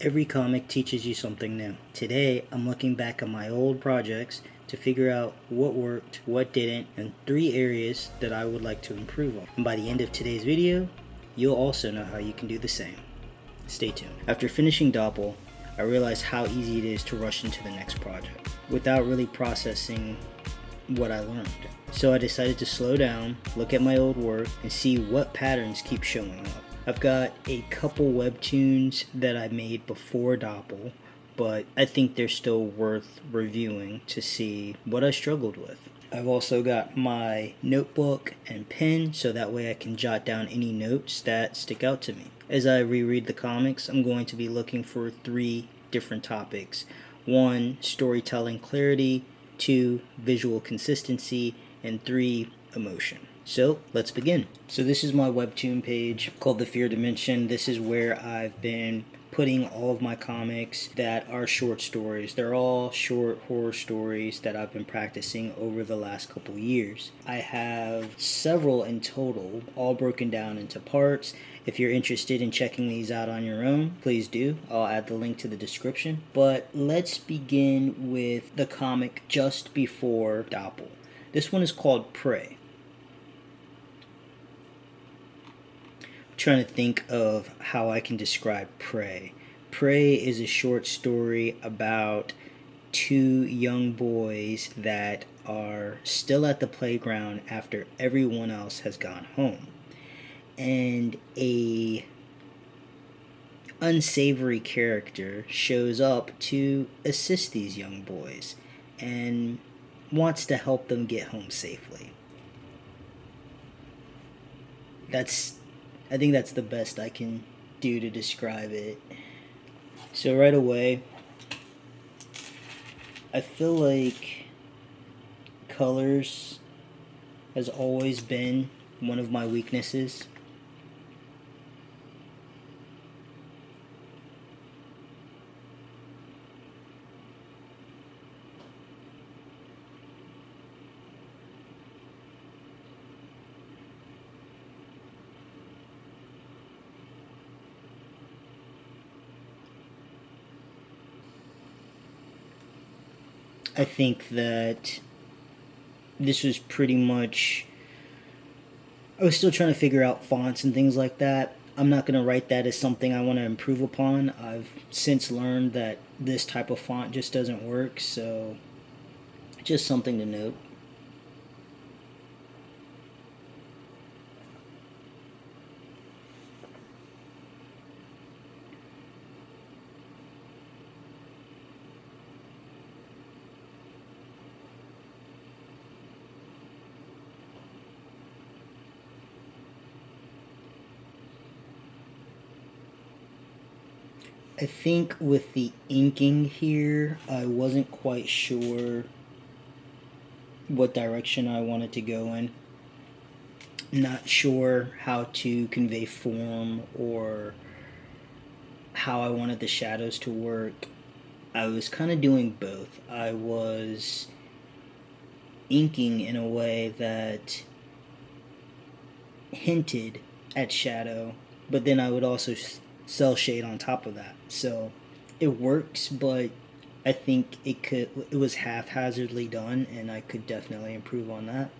Every comic teaches you something new. Today, I'm looking back at my old projects to figure out what worked, what didn't, and 3 areas that I would like to improve on. And by the end of today's video, you'll also know how you can do the same. Stay tuned. After finishing Dopple, I realized how easy it is to rush into the next project without really processing what I learned. So I decided to slow down, look at my old work, and see what patterns keep showing up. I've got a couple webtoons that I made before Dopple, but I think they're still worth reviewing to see what I struggled with. I've also got my notebook and pen so that way I can jot down any notes that stick out to me. As I reread the comics, I'm going to be looking for 3 different topics. 1, storytelling clarity, 2, visual consistency, and 3, emotion. So let's begin. So this is my webtoon page called The Fear Dimension. This is where I've been putting all of my comics that are short stories. They're all short horror stories that I've been practicing over the last couple years. I have several in total, all broken down into parts. If you're interested in checking these out on your own, please do. I'll add the link to the description. But let's begin with the comic just before Dopple. This one is called Prey. Trying to think of how I can describe Prey. Prey is a short story about 2 young boys that are still at the playground after everyone else has gone home. And a unsavory character shows up to assist these young boys and wants to help them get home safely. I think that's the best I can do to describe it. So right away, I feel like colors has always been one of my weaknesses. I think that this was pretty much... I was still trying to figure out fonts and things like that. I'm not going to write that as something I want to improve upon. I've since learned that this type of font just doesn't work, so just something to note. I think with the inking here, I wasn't quite sure what direction I wanted to go in. Not sure how to convey form or how I wanted the shadows to work. I was kind of doing both. I was inking in a way that hinted at shadow, but then I would also cell shade on top of that. So it works, but I think it was haphazardly done, and I could definitely improve on that.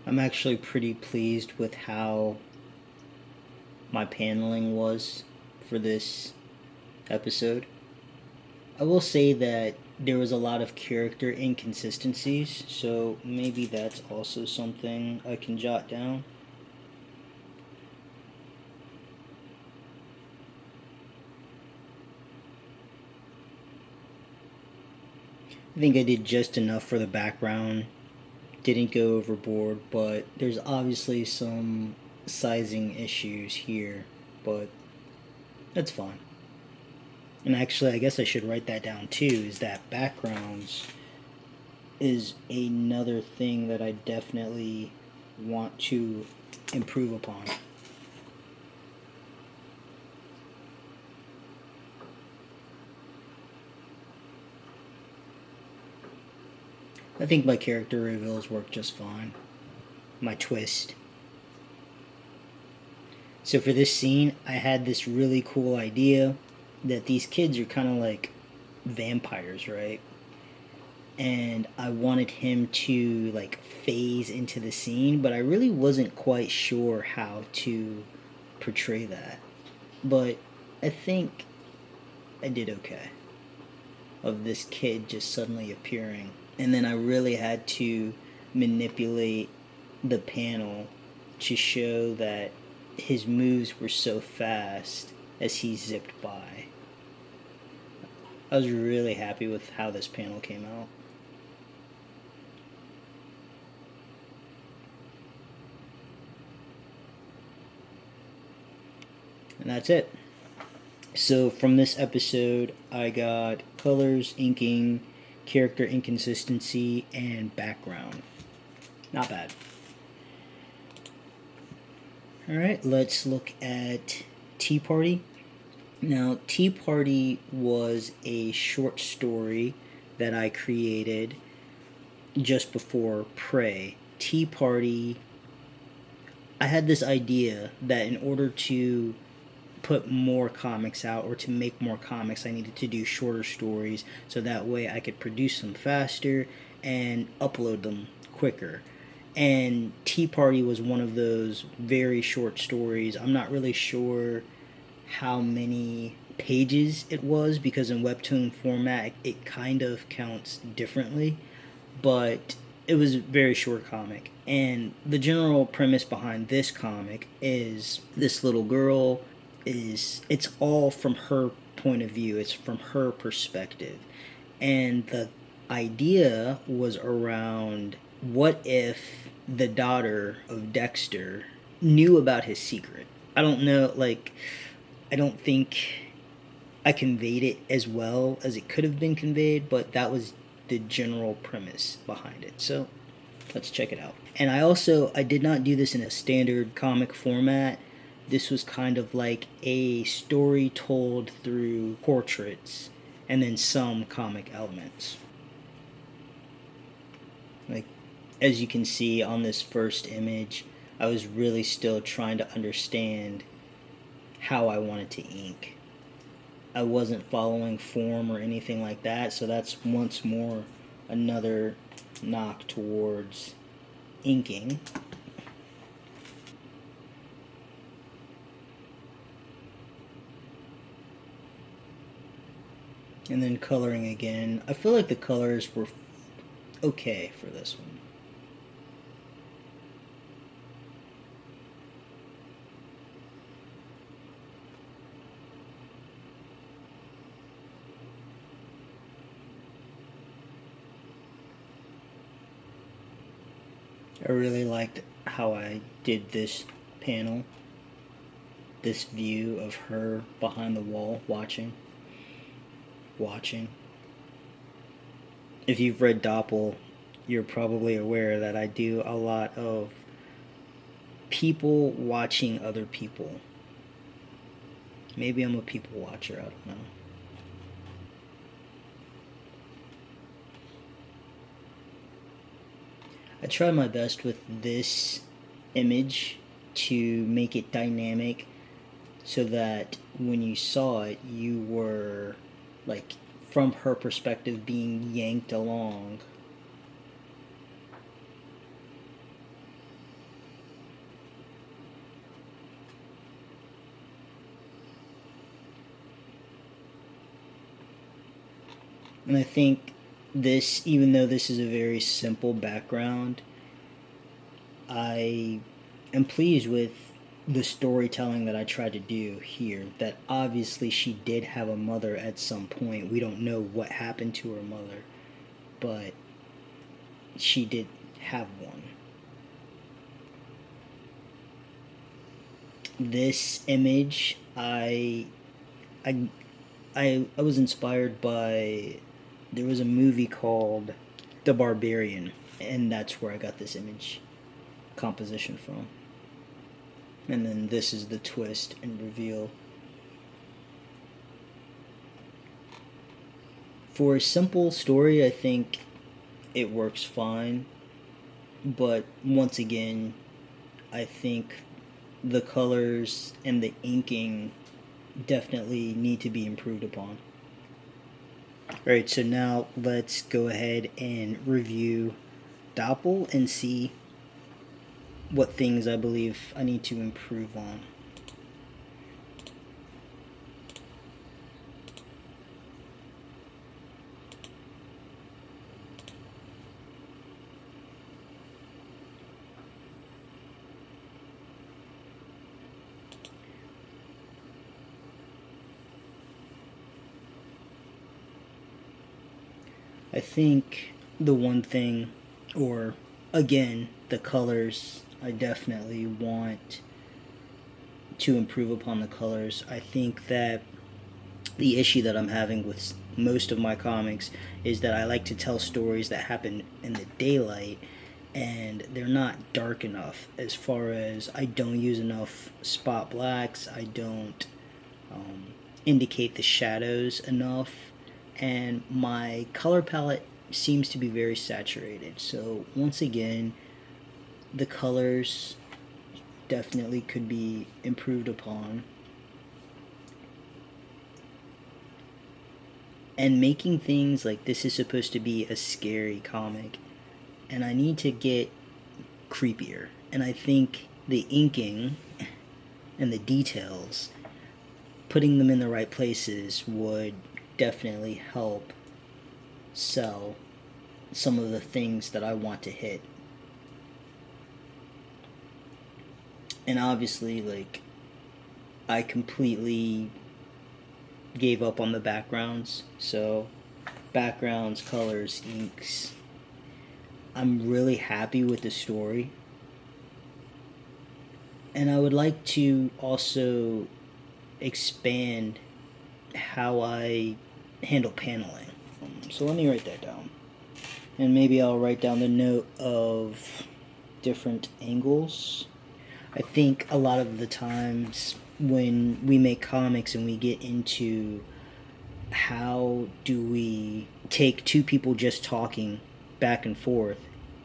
I'm actually pretty pleased with how my paneling was for this episode. I will say that there was a lot of character inconsistencies, so maybe that's also something I can jot down. I think I did just enough for the background. Didn't go overboard, but there's obviously some sizing issues here, but that's fine. And actually, I guess I should write that down too, is that backgrounds is another thing that I definitely want to improve upon. I think my character reveals work just fine. My twist. So for this scene, I had this really cool idea that these kids are kind of like vampires, right? And I wanted him to like phase into the scene, but I really wasn't quite sure how to portray that. But I think I did okay. Of this kid just suddenly appearing. And then I really had to manipulate the panel to show that his moves were so fast as he zipped by. I was really happy with how this panel came out. And that's it. So from this episode, I got colors, inking, character inconsistency, and background. Not bad. Alright, let's look at Tea Party. Now, Tea Party was a short story that I created just before Prey. Tea Party, I had this idea that in order to put more comics out or to make more comics, I needed to do shorter stories so that way I could produce them faster and upload them quicker. And Tea Party was one of those very short stories. I'm not really sure how many pages it was because in webtoon format it kind of counts differently, but it was a very short comic. And the general premise behind this comic is this little girl it's all from her point of view, it's from her perspective. And the idea was around what if the daughter of Dexter knew about his secret. I don't know, like, I don't think I conveyed it as well as it could have been conveyed, but that was the general premise behind it. So let's check it out. And I did not do this in a standard comic format. This was kind of like a story told through portraits and then some comic elements. Like, as you can see on this first image, I was really still trying to understand how I wanted to ink. I wasn't following form or anything like that, so that's once more another knock towards inking. And then coloring again. I feel like the colors were okay for this one. I really liked how I did this panel. This view of her behind the wall watching. If you've read Dopple, you're probably aware that I do a lot of people watching other people. Maybe I'm a people watcher, I don't know. I tried my best with this image to make it dynamic so that when you saw it, you were like from her perspective being yanked along. And I think this, even though this is a very simple background, I am pleased with the storytelling that I tried to do here. That obviously she did have a mother at some point. We don't know what happened to her mother, but she did have one. This image, I was inspired by, there was a movie called The Barbarian, and that's where I got this image composition from. And then this is the twist and reveal. For a simple story, I think it works fine. But once again, I think the colors and the inking definitely need to be improved upon. Alright, so now let's go ahead and review Dopple and see what things I believe I need to improve on. I think the one thing, or again, the colors, I definitely want to improve upon the colors. I think that the issue that I'm having with most of my comics is that I like to tell stories that happen in the daylight, and they're not dark enough. As far as I don't use enough spot blacks, I don't indicate the shadows enough, and my color palette seems to be very saturated. So once again, the colors definitely could be improved upon. And making things like this is supposed to be a scary comic, and I need to get creepier. And I think the inking and the details, putting them in the right places, would definitely help sell some of the things that I want to hit. And obviously, like, I completely gave up on the backgrounds. So backgrounds, colors, inks. I'm really happy with the story. And I would like to also expand how I handle paneling. So let me write that down. And maybe I'll write down the note of different angles. I think a lot of the times when we make comics and we get into how do we take two people just talking back and forth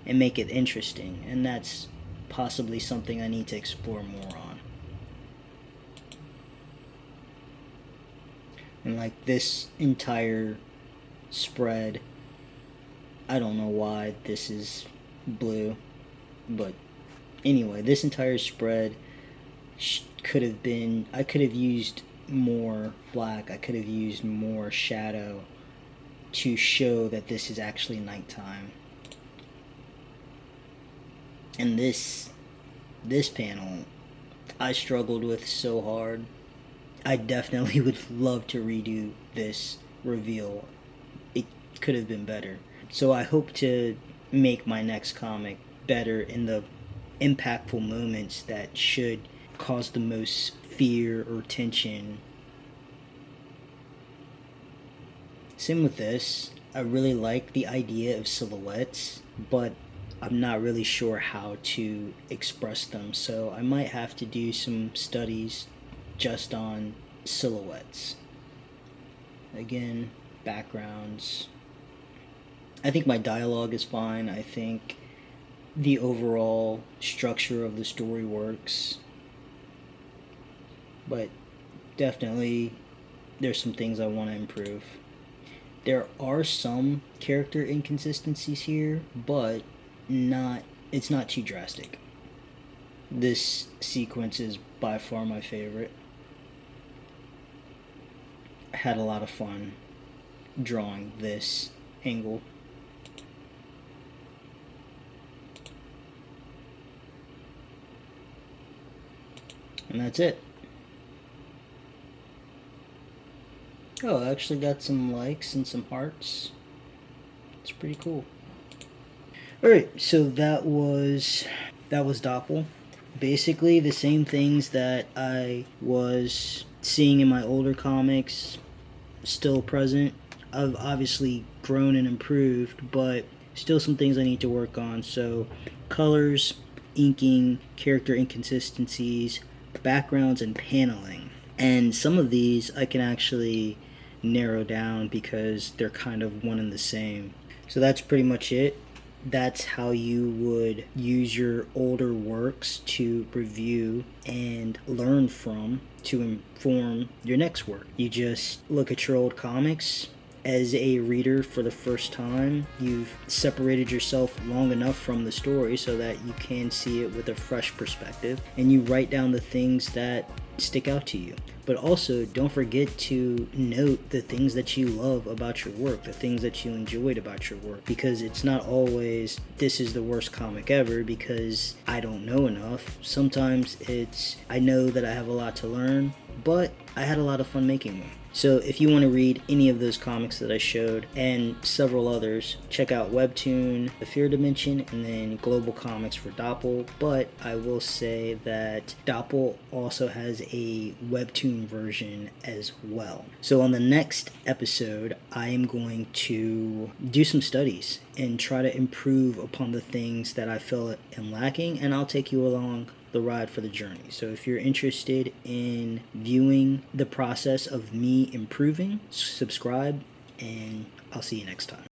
and make it interesting, and that's possibly something I need to explore more on. And like this entire spread, I don't know why this is blue, but anyway, this entire spread could have been, I could have used more black, I could have used more shadow to show that this is actually nighttime. And this panel I struggled with so hard. I definitely would love to redo this reveal. It could have been better. So I hope to make my next comic better in the impactful moments that should cause the most fear or tension. Same with this. I really like the idea of silhouettes, but I'm not really sure how to express them, so I might have to do some studies just on silhouettes. Again, backgrounds. I think my dialogue is fine. I think the overall structure of the story works. But definitely there's some things I want to improve. There are some character inconsistencies here, but it's not too drastic. This sequence is by far my favorite. I had a lot of fun drawing this angle. And that's it. Oh, I actually got some likes and some hearts. It's pretty cool. Alright, so that was Dopple. Basically the same things that I was seeing in my older comics still present. I've obviously grown and improved, but still some things I need to work on. So colors, inking, character inconsistencies, backgrounds, and paneling. And some of these I can actually narrow down because they're kind of one and the same. So that's pretty much it. That's how you would use your older works to review and learn from to inform your next work. You just look at your old comics. As a reader for the first time, you've separated yourself long enough from the story so that you can see it with a fresh perspective, and you write down the things that stick out to you. But also, don't forget to note the things that you love about your work, the things that you enjoyed about your work, because it's not always, this is the worst comic ever because I don't know enough. Sometimes it's, I know that I have a lot to learn, but I had a lot of fun making them. So if you want to read any of those comics that I showed and several others, check out Webtoon, The Fear Dimension, and then Global Comics for Dopple. But I will say that Dopple also has a Webtoon version as well. So on the next episode, I am going to do some studies and try to improve upon the things that I feel am lacking, and I'll take you along the ride for the journey. So if you're interested in viewing the process of me improving, subscribe, and I'll see you next time.